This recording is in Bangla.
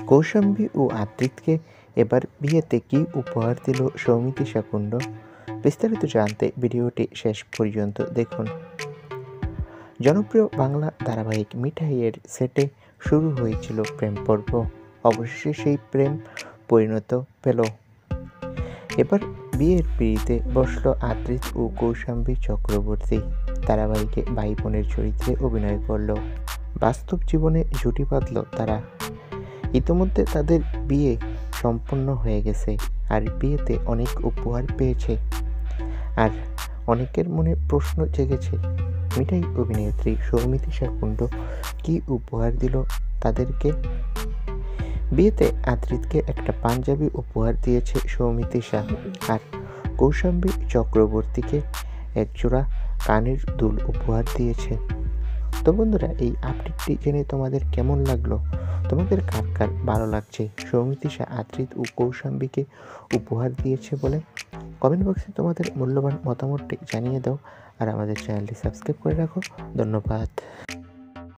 কৌশাম্বী ও আদ্রিতকে এবার বিয়েতে কী উপহার দিল সৌমিতিশা কুণ্ড? বিস্তারিত জানতে ভিডিওটি শেষ পর্যন্ত দেখুন। জনপ্রিয় বাংলা ধারাবাহিক মিঠাইয়ের সেটে শুরু হয়েছিল প্রেম পর্ব। অবশেষে সেই প্রেম পরিণত পেল। এবার বিয়ের পিঁড়িতে বসল আদ্রিত ও কৌশাম্বী চক্রবর্তী। ধারাবাহিকে ভাই বোনের চরিত্রে অভিনয় করল। বাস্তব জীবনে জুটি বাঁধল তারা। ইতোমধ্যে তাদের বিয়ে সম্পন্ন হয়ে গেছে, আর বিয়েতে অনেক উপহার পেয়েছে। আর অনেকের মনে প্রশ্ন জেগেছে, মিঠাই অভিনেত্রী সৌমিতিশা কুণ্ড কী উপহার দিল তাদেরকে? বিয়েতে আদ্রিতকে একটা পাঞ্জাবি উপহার দিয়েছে সৌমিতিশা, আর কৌশাম্বী চক্রবর্তীকে একজোড়া কানের দুল উপহার দিয়েছে। তো বন্ধুরা, এই আপডেটটি জেনে তোমাদের কেমন লাগলো? তোমাদের কার কার ভালো লাগছে সৌমিতিশা আদ্রিত ও কৌশাম্বীকে উপহার দিয়েছে বলে? কমেন্ট বক্সে তোমাদের মূল্যবান মতামতটি জানিয়ে দাও, আর আমাদের চ্যানেলটি সাবস্ক্রাইব করে রাখো। ধন্যবাদ।